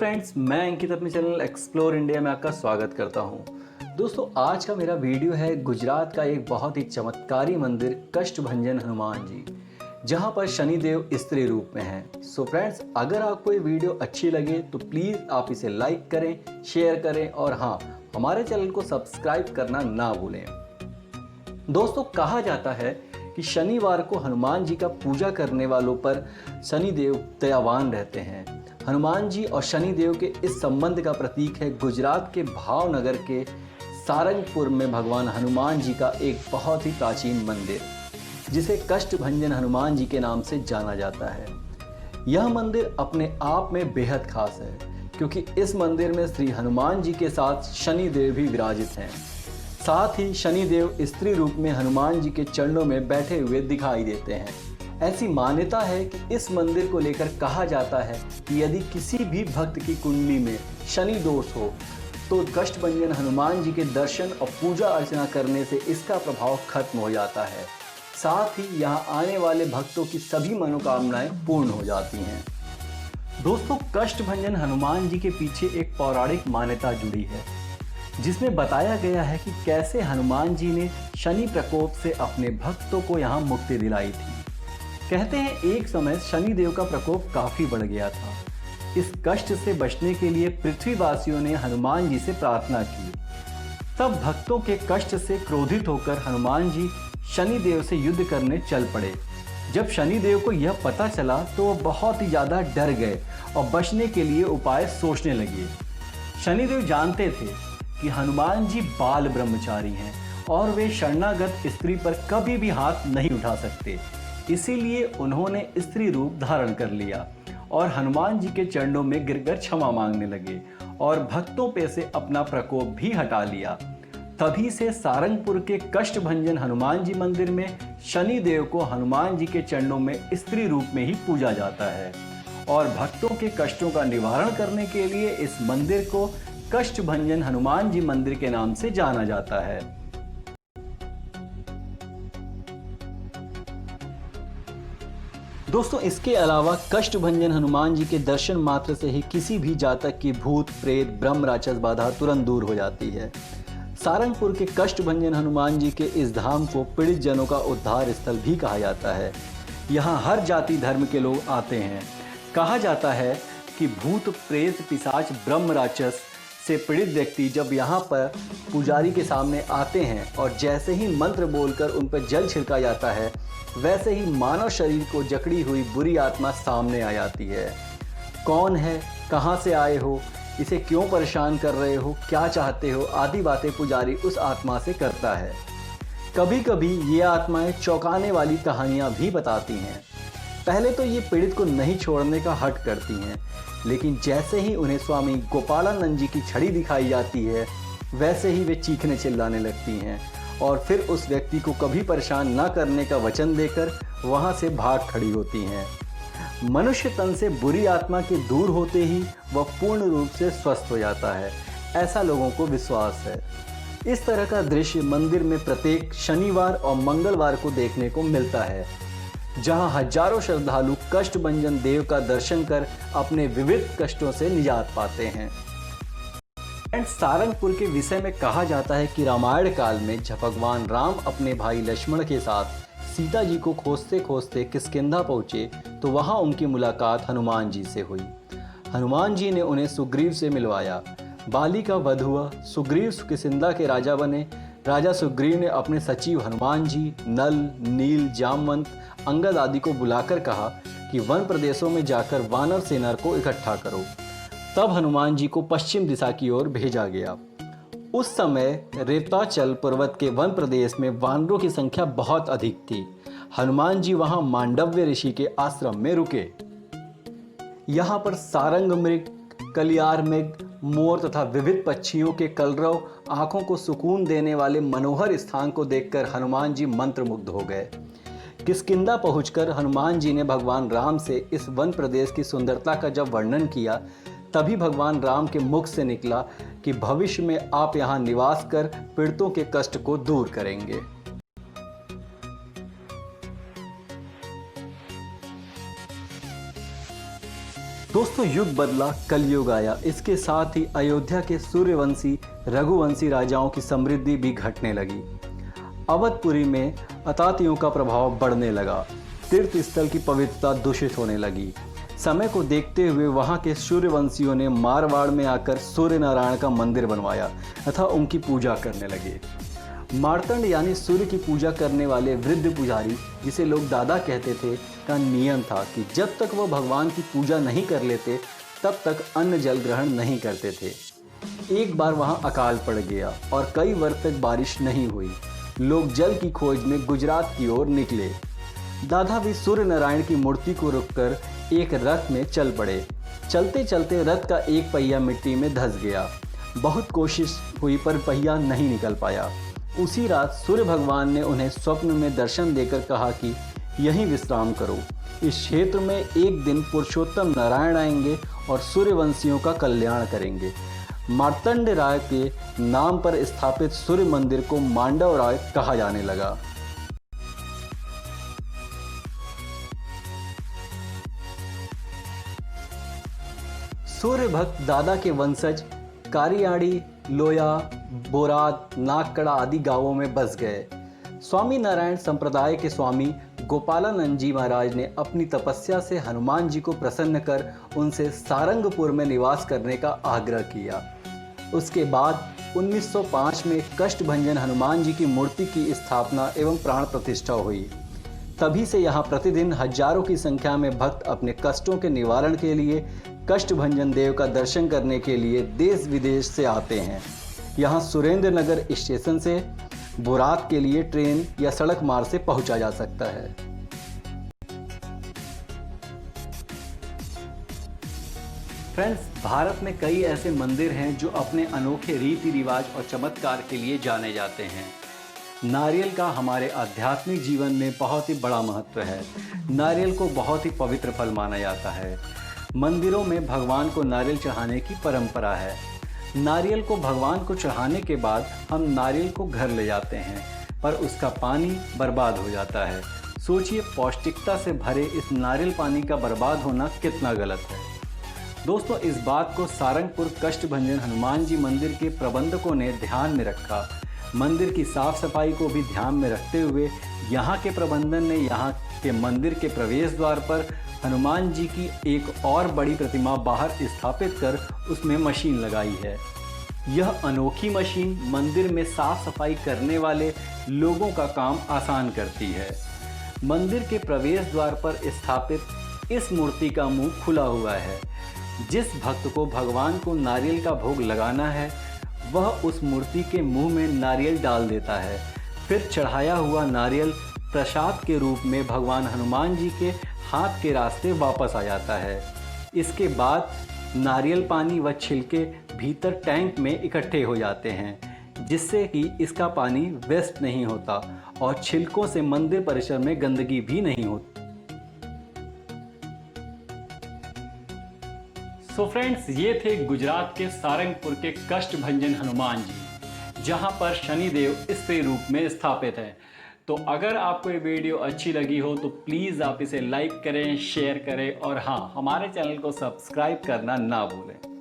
Friends, मैं अंकित अपने channel explore India में आपका स्वागत करता हूं। दोस्तों, आज का मेरा वीडियो है गुजरात का एक बहुत ही चमत्कारी मंदिर कष्टभंजन हनुमान जी, जहां पर शनिदेव स्त्री रूप में हैं। सो फ्रेंड्स, अगर आपको ये वीडियो अच्छी लगे तो प्लीज़ आप इसे लाइक करें, शेयर करें और हाँ, हमारे चैनल को सब्सक्राइब करना ना भूलें। दोस्तों, कहा जाता है कि शनिवार को हनुमान जी का पूजा करने वालों पर शनिदेव दयावान रहते हैं। हनुमान जी और शनिदेव के इस संबंध का प्रतीक है गुजरात के भावनगर के सारंगपुर में भगवान हनुमान जी का एक बहुत ही प्राचीन मंदिर, जिसे कष्टभंजन हनुमान जी के नाम से जाना जाता है। यह मंदिर अपने आप में बेहद खास है, क्योंकि इस मंदिर में श्री हनुमान जी के साथ शनिदेव भी विराजित हैं। साथ ही शनिदेव स्त्री रूप में हनुमान जी के चरणों में बैठे हुए दिखाई देते हैं। ऐसी मान्यता है कि इस मंदिर को लेकर कहा जाता है कि यदि किसी भी भक्त की कुंडली में शनि दोष हो तो कष्टभंजन हनुमान जी के दर्शन और पूजा अर्चना करने से इसका प्रभाव खत्म हो जाता है। साथ ही यहाँ आने वाले भक्तों की सभी मनोकामनाएं पूर्ण हो जाती हैं। दोस्तों, कष्टभंजन हनुमान जी के पीछे एक पौराणिक मान्यता जुड़ी है, जिसमें बताया गया है कि कैसे हनुमान जी ने शनि प्रकोप से अपने भक्तों को यहाँ मुक्ति दिलाई थी। कहते हैं एक समय शनिदेव का प्रकोप काफी बढ़ गया था। इस कष्ट से बचने के लिए पृथ्वीवासियों ने हनुमान जी से प्रार्थना की। तब भक्तों के कष्ट से क्रोधित होकर हनुमान जी शनिदेव से युद्ध करने चल पड़े। जब शनिदेव को यह पता चला तो वो बहुत ही ज़्यादा डर गए और बचने के लिए उपाय सोचने लगे। शनिदेव जानते थे कि हनुमान जी बाल ब्रह्मचारी हैं और वे शरणागत स्त्री पर कभी भी हाथ नहीं उठा सकते। इसीलिए उन्होंने स्त्री रूप धारण कर लिया और हनुमान जी के चरणों में गिरकर क्षमा मांगने लगे और भक्तों पे से अपना प्रकोप भी हटा लिया। तभी से सारंगपुर के कष्टभंजन हनुमान जी मंदिर में शनिदेव को हनुमान जी के चरणों में स्त्री रूप में ही पूजा जाता है और भक्तों के कष्टों का निवारण करने के लिए इस मंदिर को कष्टभंजन हनुमान जी मंदिर के नाम से जाना जाता है। दोस्तों, इसके अलावा कष्टभंजन हनुमान जी के दर्शन मात्र से ही किसी भी जातक की भूत प्रेत ब्रह्म राक्षस बाधा तुरंत दूर हो जाती है। सारंगपुर के कष्टभंजन हनुमान जी के इस धाम को पीड़ित जनों का उद्धार स्थल भी कहा जाता है। यहाँ हर जाति धर्म के लोग आते हैं। कहा जाता है कि भूत प्रेत पिशाच ब्रह्म राक्षस से पीड़ित व्यक्ति जब यहाँ पर पुजारी के सामने आते हैं और जैसे ही मंत्र बोलकर उन पर जल छिड़का जाता है, वैसे ही मानव शरीर को जकड़ी हुई बुरी आत्मा सामने आ जाती है। कौन है, कहाँ से आए हो, इसे क्यों परेशान कर रहे हो, क्या चाहते हो, आदि बातें पुजारी उस आत्मा से करता है। कभी कभी ये आत्माएं चौंकाने वाली कहानियाँ भी बताती हैं। पहले तो ये पीड़ित को नहीं छोड़ने का हठ करती हैं, लेकिन जैसे ही उन्हें स्वामी गोपालानंद जी की छड़ी दिखाई जाती है, वैसे ही वे चीखने चिल्लाने लगती हैं और फिर उस व्यक्ति को कभी परेशान न करने का वचन देकर वहां से भाग खड़ी होती हैं। मनुष्य तन से बुरी आत्मा के दूर होते ही वह पूर्ण रूप से स्वस्थ हो जाता है, ऐसा लोगों को विश्वास है। इस तरह का दृश्य मंदिर में प्रत्येक शनिवार और मंगलवार को देखने को मिलता है, जहां हजारों श्रद्धालु कष्टभंजन देव का दर्शन कर अपने विविध कष्टों से निजात पाते हैं। सारंगपुर के विषय में कहा जाता है कि रामायण काल में जब भगवान राम अपने भाई लक्ष्मण के साथ सीता जी को खोजते खोजते किष्किंधा पहुँचे तो वहाँ उनकी मुलाकात हनुमान जी से हुई। हनुमान जी ने उन्हें सुग्रीव से मिलवाया। बाली का वध हुआ। सुग्रीव किष्किंधा के राजा बने। राजा सुग्रीव ने अपने सचिव हनुमान जी, नल, नील, जामवंत, अंगद आदि को बुलाकर कहा कि वन प्रदेशों में जाकर वानर सेना को इकट्ठा करो। तब हनुमान जी को पश्चिम दिशा की ओर भेजा गया। उस समय रेताचल पर्वत के वन प्रदेश में वानरों की संख्या बहुत अधिक थी। हनुमान जी वहां मांडव्य ऋषि के आश्रम में रुके। यहाँ पर सारंग मृग, कलियार मृग, मोर तथा विविध पक्षियों के कलरव आंखों को सुकून देने वाले मनोहर स्थान को देखकर हनुमान जी मंत्रमुग्ध हो गए। किष्किंधा पहुंचकर हनुमान जी ने भगवान राम से इस वन प्रदेश की सुंदरता का जब वर्णन किया, तभी भगवान राम के मुख से निकला कि भविष्य में आप यहाँ निवास कर पीड़ितों के कष्ट को दूर करेंगे। दोस्तों युग बदला, कलयुग आया। इसके साथ ही अयोध्या के सूर्यवंशी रघुवंशी राजाओं की समृद्धि भी घटने लगी। अवधपुरी में अतातियों का प्रभाव बढ़ने लगा। तीर्थ स्थल की पवित्रता दूषित होने लगी। समय को देखते हुए वहां के सूर्यवंशियों ने मारवाड़ में आकर सूर्य नारायण का मंदिर बनवाया तथा उनकी पूजा करने लगे। मार्तंड यानी सूर्य की पूजा करने वाले वृद्ध पुजारी, जिसे लोग दादा कहते थे, का नियम था कि जब तक वह भगवान की पूजा नहीं कर लेते तब तक अन्न जल ग्रहण नहीं करते थे। एक बार वहां अकाल पड़ गया और कई वर्ष तक बारिश नहीं हुई। लोग जल की खोज में गुजरात की ओर निकले। दादा भी सूर्य नारायण की मूर्ति को रोककर एक रथ में चल पड़े। चलते चलते रथ का एक पहिया मिट्टी में धंस गया। बहुत कोशिश हुई पर पहिया नहीं निकल पाया। उसी रात सूर्य भगवान ने उन्हें स्वप्न में दर्शन देकर कहा कि यहीं विश्राम करो। इस क्षेत्र में एक दिन पुरुषोत्तम नारायण आएंगे और सूर्यवंशियों का कल्याण करेंगे। मार्तंड राय के नाम पर स्थापित सूर्य मंदिर को मांडव राय कहा जाने लगा। सूर्य भक्त दादा के वंशज कारियाड़ी, लोया, बोराद, नागकड़ा आदि गांवों में बस गए। स्वामी नारायण संप्रदाय के स्वामी गोपालानंद जी महाराज ने अपनी तपस्या से हनुमान जी को प्रसन्न कर उनसे सारंगपुर में निवास करने का आग्रह किया। उसके बाद 1905 में कष्टभंजन हनुमान जी की मूर्ति की स्थापना एवं प्राण प्रतिष्ठा हुई। तभी से यहाँ प्रतिदिन हजारों की संख्या में भक्त अपने कष्टों के निवारण के लिए कष्टभंजन देव का दर्शन करने के लिए देश विदेश से आते हैं। यहाँ सुरेंद्र नगर स्टेशन से बोरात के लिए ट्रेन या सड़क मार्ग से पहुंचा जा सकता है। फ्रेंड्स, भारत में कई ऐसे मंदिर हैं जो अपने अनोखे रीति रिवाज और चमत्कार के लिए जाने जाते हैं। नारियल का हमारे आध्यात्मिक जीवन में बहुत ही बड़ा महत्व है। नारियल को बहुत ही पवित्र फल माना जाता है। मंदिरों में भगवान को नारियल चढ़ाने की परंपरा है। नारियल को भगवान को चढ़ाने के बाद हम नारियल को घर ले जाते हैं, पर उसका पानी बर्बाद हो जाता है। सोचिए, पौष्टिकता से भरे इस नारियल पानी का बर्बाद होना कितना गलत है। दोस्तों, इस बात को सारंगपुर कष्टभंजन हनुमान जी मंदिर के प्रबंधकों ने ध्यान में रखा। मंदिर की साफ सफाई को भी ध्यान में रखते हुए यहाँ के प्रबंधन ने यहाँ के मंदिर के प्रवेश द्वार पर हनुमान जी की एक और बड़ी प्रतिमा बाहर स्थापित कर उसमें मशीन लगाई है। यह अनोखी मशीन मंदिर में साफ सफाई करने वाले लोगों का काम आसान करती है। मंदिर के प्रवेश द्वार पर स्थापित इस मूर्ति का मुंह खुला हुआ है। जिस भक्त को भगवान को नारियल का भोग लगाना है वह उस मूर्ति के मुंह में नारियल डाल देता है। फिर चढ़ाया हुआ नारियल प्रसाद के रूप में भगवान हनुमान जी के हाथ के रास्ते वापस आ जाता है। इसके बाद नारियल पानी व छिलके भीतर टैंक में इकट्ठे हो जाते हैं, जिससे कि इसका पानी वेस्ट नहीं होता और छिलकों से मंदिर परिसर में गंदगी भी नहीं होती। सो फ्रेंड्स, ये थे गुजरात के सारंगपुर के कष्टभंजन हनुमान जी, जहां पर शनिदेव स्त्री रूप में स्थापित हैं। तो अगर आपको ये वीडियो अच्छी लगी हो तो प्लीज़ आप इसे लाइक करें, शेयर करें और हाँ, हमारे चैनल को सब्सक्राइब करना ना भूलें।